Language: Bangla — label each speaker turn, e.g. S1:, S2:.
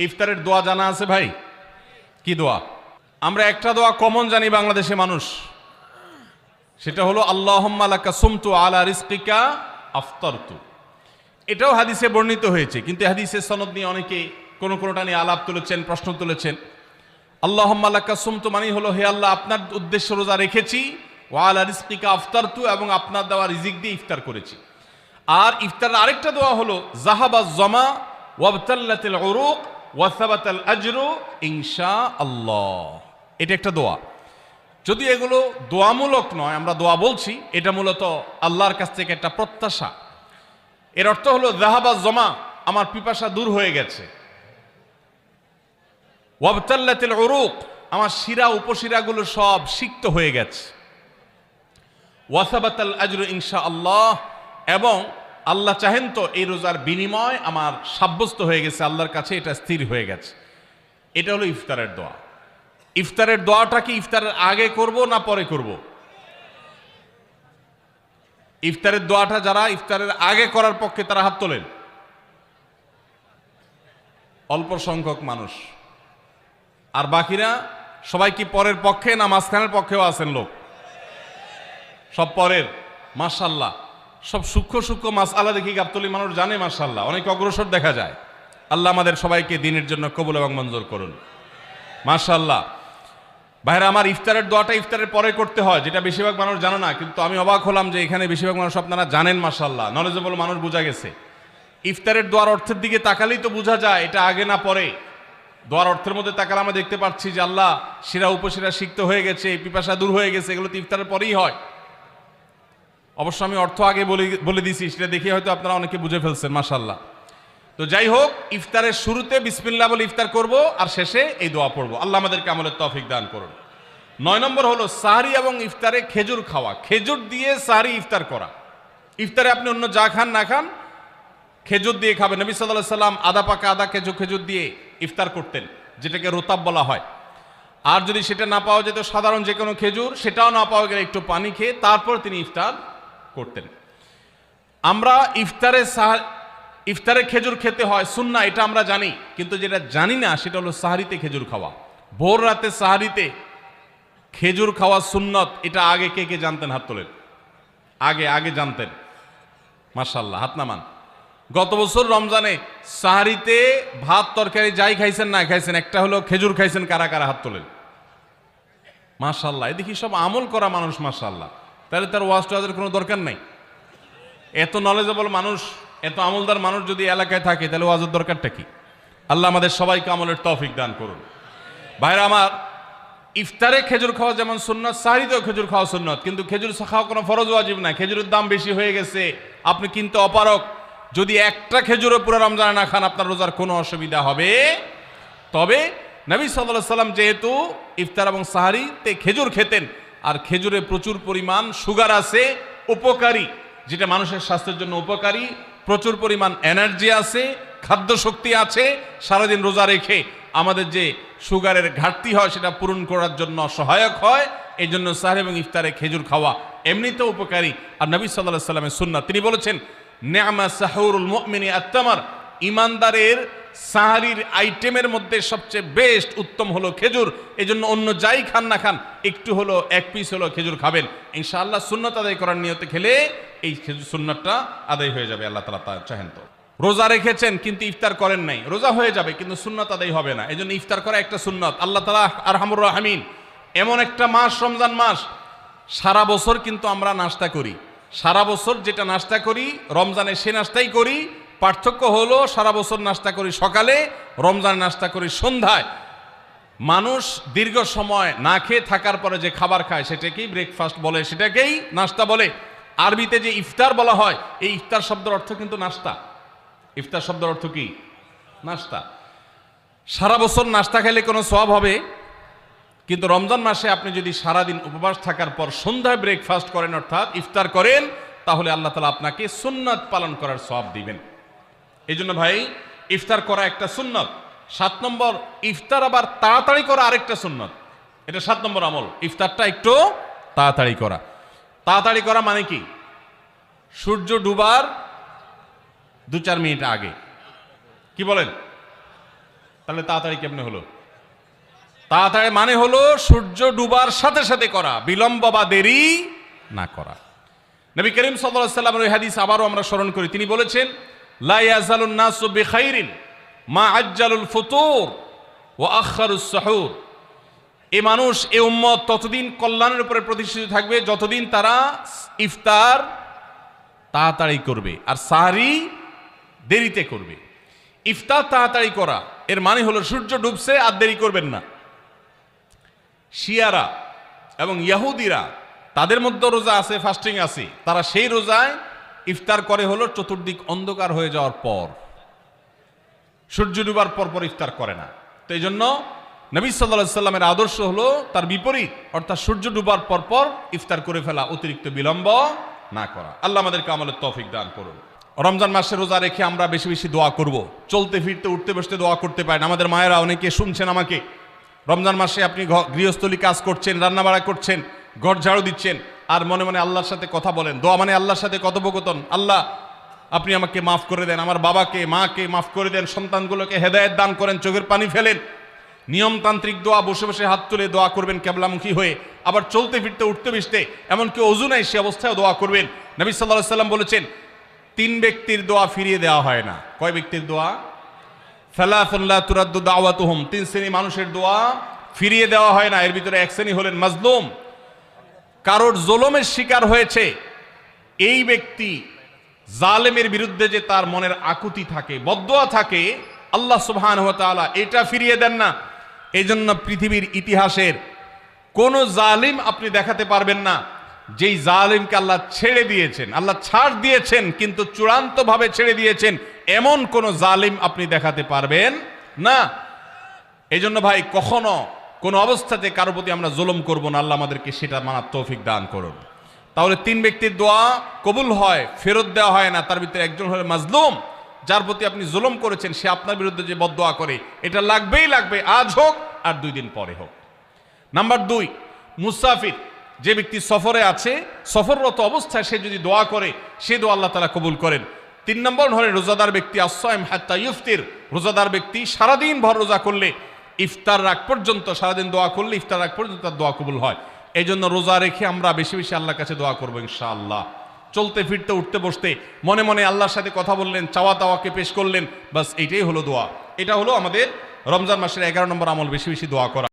S1: ইফতারের দোয়া জানা আছে ভাই? কি দোয়া? আমরা একটা দোয়া কমন জানি বাংলাদেশে মানুষ, সেটা হলো আল্লাহুম্মা লাকা সুমতু আলা রিজকিকা আফতারতু। এটাও হাদিসে বর্ণিত হয়েছে, কিন্তু হাদিসের সনদ নিয়ে অনেকে কোনোটা নিয়ে আলাপ তুলেছেন, প্রশ্ন তুলেছেন। আল্লাহুম্মা লাকা সুমতু মানে হলো, হে আল্লাহ, আপনার উদ্দেশ্যে রোজা রেখেছি, ওয়া আলা রিজকিকা আফতারতু, এবং আপনার দেওয়া রিজিক দিয়ে ইফতার করেছি। আর ইফতারের আরেকটা দোয়া হলো যাহাবাজ জামা ওয়াবতাল্লাতিল উরুক ওয়া সাবাতাল আজরু ইনশাআল্লাহ। এটা একটা দোয়া। যদি এগুলো দোয়ামূলক নয়, আমরা দোয়া বলছি, এটা মূলত আল্লাহর কাছ থেকে একটা প্রত্যাশা। এর অর্থ হলো যাহাবাজ জামা, আমার পিপাসা দূর হয়ে গেছে। ওয়াবতাল্লাতিল উরুক, আমার শিরা উপশিরাগুলো সব সিক্ত হয়ে গেছে। ওয়া সাবাতাল আজরু ইনশাআল্লাহ, এবং আল্লাহ চাহেন তো এই রোজার বিনিময় আমার সাব্যস্ত হয়ে গেছে আল্লাহর কাছে, এটা স্থির হয়ে গেছে। এটা হলো ইফতারের দোয়া। ইফতারের দোয়াটা কি ইফতারের আগে করব না পরে করব? ইফতারের দোয়াটা যারা ইফতারের আগে করার পক্ষে তারা হাত তোলেন। অল্প সংখ্যক মানুষ। আর বাকিরা সবাই কি পরের পক্ষে না মাঝখানের পক্ষেও আছেন লোক? সব পরের। মাশাআল্লাহ, সব সূক্ষ্ম সূক্ষ্ম মাসআলা দেখি গাবতলী মানুষ জানে, মাশাআল্লাহ, অনেক অগ্রসর দেখা যায়। আল্লাহ আমাদের সবাইকে দ্বীনের জন্য কবুল এবং মঞ্জুর করুন, মাশাআল্লাহ। ভাইরা আমার, ইফতারের দোয়াটা ইফতারের পরে করতে হয়, যেটা বেশিরভাগ মানুষ জানে না, কিন্তু আমি অবাক হলাম যে এখানে বেশিরভাগ মানুষ আপনারা জানেন, মাশাআল্লাহ, নলেজেবল মানুষ, বোঝা গেছে। ইফতারের দোয়ার অর্থের দিকে তাকালেই তো বোঝা যায় এটা আগে না পরে। দোয়ার অর্থের মধ্যে তাকালে আমরা দেখতে পাচ্ছি যে আল্লাহ শিরা উপশিরা সিক্ত হয়ে গেছে, পিপাসা দূর হয়ে গেছে, এগুলো তো ইফতারের পরেই হয়। অবশ্য আমি অর্থ আগে বলে দিছি, সেটা দেখে হয়তো আপনারা অনেকে বুঝে ফেলছেন, মাশাআল্লাহ। তো যাই হোক, ইফতারের শুরুতে বিসমিল্লাহ বলে ইফতার করব, আর শেষে এই দোয়া পড়ব। আল্লাহ আমাদেরকে আমলের তৌফিক দান করুন। 9 নম্বর হলো সাহরি এবং ইফতারে খেজুর খাওয়া। খেজুর দিয়ে সাহরি ইফতার করা। ইফতারে আপনি অন্য যা খান না খান, খেজুর দিয়ে খাবেন। নবী সাল্লাল্লাহু আলাইহি সাল্লাম আদা পাকা আদা খেজুর দিয়ে ইফতার করতেন, যেটাকে রোতাব বলা হয়। আর যদি সেটা না পাওয়া যেত, সাধারণ যে কোনো খেজুর, সেটাও না পাওয়া গেলে একটু পানি খেয়ে তারপর তিনি ইফতার করতেন। আমরা ইফতারে খেজুর খেতে হয় সুন্নাহ, এটা আমরা জানি, কিন্তু যেটা জানি না সেটা হলো সাহরিতে খেজুর খাওয়া। ভোর রাতে সাহরিতে খেজুর খাওয়া সুন্নত। এটা আগে কে কে জানতেন? হাত তোলেন। আগে জানতেন? মাশাআল্লাহ, হাত নামান। গত বছর রমজানে সাহরিতে ভাত তরকারি যাই খাইছেন না খাইছেন, একটা হলো খেজুর খাইছেন, কারা কারা হাত তোলেন? মাশাআল্লাহ, এদিকে সব আমল করা মানুষ, মাশাআল্লাহ। তাহলে তার ওয়াজ টোয়াজের কোনো দরকার নাই। এত নলেজেবল মানুষ, এত আমলদার মানুষ যদি এলাকায় থাকে, তাহলে ওয়াজের দরকারটা কি? আল্লাহ আমাদের সবাইকে আমলের তৌফিক দান করুন। ভাইরা আমার, ইফতারে খেজুর খাওয়া যেমন সুন্নাত, সাহরিতেও খেজুর খাওয়া সুন্নাত, কিন্তু খেজুর খাওয়া কোনো ফরজ ওয়াজিব না। খেজুরের দাম বেশি হয়ে গেছে, আপনি কিনতে অপারগ। যদি একটা খেজুরও পুরো রমজানে না খান, আপনার রোজার কোনো অসুবিধা হবে। তবে নবী সাল্লাল্লাহু আলাইহি সাল্লাম যেহেতু ইফতার এবং সাহরিতে খেজুর খেতেন, আর খেজুরে প্রচুর পরিমাণ সুগার আছে, উপকারী, যেটা মানুষের স্বাস্থ্যের জন্য উপকারী, প্রচুর পরিমাণ এনার্জি আছে, খাদ্য শক্তি আছে, সারাদিন রোজা রেখে আমাদের যে সুগারের ঘাটতি হয় সেটা পূরণ করার জন্য সহায়ক হয়। এই জন্য সাহরি এবং ইফতারে খেজুর খাওয়া এমনিতেও উপকারী। আর নবী সাল্লাল্লাহু আলাইহি সাল্লামের সুন্নাত, তিনি বলেছেন, নি'মা সাহুরুল মুমিনি আত-তামার, ইমানদারের সাহারির আইটেমের মধ্যে সবচেয়ে বেস্ট উত্তম হলো খেজুর। এই জন্য অন্য যাই খান না খান, একটু হলো, এক পিস হলো খেজুর খাবেন, ইনশাআল্লাহ। সুন্নাত আদায় করার নিয়তে খেলে এই খেজুর সুন্নাতটা আদায় হয়ে যাবে, আল্লাহ তাআলা তা চাহেন তো। রোজা রেখেছেন কিন্তু ইফতার করেন নাই, রোজা হয়ে যাবে কিন্তু সুন্নাত আদায় হবে না। এই জন্য ইফতার করা একটা সুন্নাত। আল্লাহ তাআলা আরহামুর রাহিমিন, এমন একটা মাস রমজান মাস, সারা বছর কিন্তু আমরা নাস্তা করি। সারা বছর যেটা নাস্তা করি, রমজানে সে নাস্তাই করি। পার্থক্য হলো সারা বছর নাস্তা করি সকালে, রমজানে নাস্তা করি সন্ধ্যায়। মানুষ দীর্ঘ সময় না খেয়ে থাকার পরে যে খাবার খায় সেটাকেই ব্রেকফাস্ট বলে, সেটাকেই নাস্তা বলে। আরবিতে যে ইফতার বলা হয়, এই ইফতার শব্দের অর্থ কিন্তু নাস্তা। ইফতার শব্দের অর্থ কি? নাস্তা। সারা বছর নাস্তা খেলে কোনো সওয়াব হবে, কিন্তু রমজান মাসে আপনি যদি সারাদিন উপবাস থাকার পর সন্ধ্যায় ব্রেকফাস্ট করেন, অর্থাৎ ইফতার করেন, তাহলে আল্লাহ তাআলা আপনাকে সুন্নাত পালন করার সওয়াব দিবেন। এই জন্য ভাই, ইফতার করা একটা সুন্নাত। 7 নম্বর, ইফতার আবার তাড়াতাড়ি করা আরেকটা সুন্নাত। এটা 7 নম্বর আমল, ইফতারটা একটু তাড়াতাড়ি করা। তাড়াতাড়ি করা মানে কি? সূর্য ডুবার 2-4 মিনিট আগে। কি বলেন? তাহলে তাড়াতাড়ি কেমনে হলো? তাড়াতাড়ি মানে হলো সূর্য ডুবার সাথে সাথে করা, বিলম্ব বা দেরি না করা। নবী করিম সাল্লাল্লাহু আলাইহি ওয়াসাল্লামের ওই হাদিস আবারও আমরা স্মরণ করি। তিনি বলেছেন, লা ইয়াজালুন নাসু বিখাইরিন মা আজ্জালুল ফুতুর ওয়া আখারুস সাহুর। এই মানুষ, এই উম্মত ততদিন কল্যাণের উপরে প্রতিষ্ঠিত থাকবে যতদিন তারা ইফতার তাড়াতাড়ি করবে আর সাহরি দেরিতে করবে। ইফতার তাড়াতাড়ি করা এর মানে হলো সূর্য ডুবছে আর দেরি করবেন না। শিয়ারা এবং ইহুদিরা তাদের মধ্যে রোজা আছে, ফাস্টিং আছে, তারা সেই রোজায় ইফতার করে হলো চতুর্দিক অন্ধকার হয়ে যাওয়ার পর, সূর্য ডুবার পর পর ইফতার করে না। তো এই জন্য নবী সাল্লাল্লাহু আলাইহি সাল্লামের আদর্শ হলো তার বিপরীত, অর্থাৎ সূর্য ডুবার পর পর ইফতার করে ফেলা, অতিরিক্ত বিলম্ব না করা। আল্লাহ আমাদেরকে আমলের তৌফিক দান করুন। রমজান মাসে রোজা রেখে আমরা বেশি বেশি দোয়া করব। চলতে ফিরতে উঠতে বসতে দোয়া করতে পারেন। আমাদের মায়েরা অনেকে শুনছেন আমাকে, রমজান মাসে আপনি গৃহস্থলী কাজ করছেন, রান্নাবাড়া করছেন, ঘর ঝাড়ু দিচ্ছেন, আর মনে মনে আল্লাহর সাথে কথা বলেন। দোয়া মানে আল্লাহর সাথে কথোপকথন। আল্লাহ আপনি আমাকে মাফ করে দেন, আমার বাবাকে মাকে মাফ করে দেন, সন্তানগুলোকে হেদায়েত দান করেন, চোখের পানি ফেলেন। নিয়মতান্ত্রিক দোয়া, বসে বসে হাত তুলে দোয়া করবেন কেবলামুখী হয়ে। আবার চলতে ফিরতে উঠতে বসতে, এমনকি ওযু নাই সে অবস্থায় দোয়া করবেন। নবী সাল্লাল্লাহু আলাইহি সাল্লাম বলেছেন, 3 ব্যক্তির দোয়া ফিরিয়ে দেওয়া হয় না। কয় ব্যক্তির দোয়া? সালাসুন লা তুরাদ্দু দাওয়াতুহুম, 3 শ্রেণী মানুষের দোয়া ফিরিয়ে দেওয়া হয় না। এর ভিতরে এক শ্রেণী হলেন মাজলুম, কারোর জুলুমের শিকার হয়েছে। এই ব্যক্তি জালেমের বিরুদ্ধে যে তার মনের আকুতি থাকে, বদদোয়া থাকে, আল্লাহ সুবহানাহু ওয়া তাআলা এটা ফিরিয়ে দেন না। এই জন্য পৃথিবীর ইতিহাসের কোন জালিম আপনি দেখাতে পারবেন না যেই জালিমকে আল্লাহ ছেড়ে দিয়েছেন, আল্লাহ ছাড় দিয়েছেন কিন্তু চূড়ান্তভাবে ছেড়ে দিয়েছেন, এমন কোন জালিম আপনি দেখাতে পারবেন না। এই জন্য ভাই, কখনো কোন অবস্থাতে কারো প্রতি আমরা জুলুম করব না। আল্লাহ আমাদেরকে সেটা মানার তৌফিক দান করুন। তাহলে 3 ব্যক্তির দোয়া কবুল হয়, ফেরত দেওয়া হয় না। তার ভিতরে একজন হলো মাজলুম, যার প্রতি আপনি জুলুম করেছেন, সে আপনার বিরুদ্ধে যে বদদোয়া করে, এটা লাগবেই লাগবে, আজ হোক আর 2 দিন পরে হোক। নাম্বার 2, মুসাফির, যে ব্যক্তি সফরে আছে, সফররত অবস্থায় সে যদি দোয়া করে, সে দোয়া আল্লাহ তাআলা কবুল করেন। 3 নম্বর হলো রোজাদার ব্যক্তি, আস-সাইম হাত্তা ইফতির, রোজাদার ব্যক্তি সারাদিন ভর রোজা করলে, ইফতার রাগ পর্যন্ত, সারাদিন দোয়া করলে ইফতার রাগ পর্যন্ত তার দোয়া কবুল হয়। এই জন্য রোজা রেখে আমরা বেশি বেশি আল্লাহর কাছে দোয়া করবো ইনশাআল্লাহ। চলতে ফিরতে উঠতে বসতে মনে মনে আল্লাহর সাথে কথা বললেন, চাওয়া দাওয়াকে পেশ করলেন, বাস এইটাই হলো দোয়া। এটা হলো আমাদের রমজান মাসের 11 নম্বর আমল, বেশি বেশি দোয়া করা।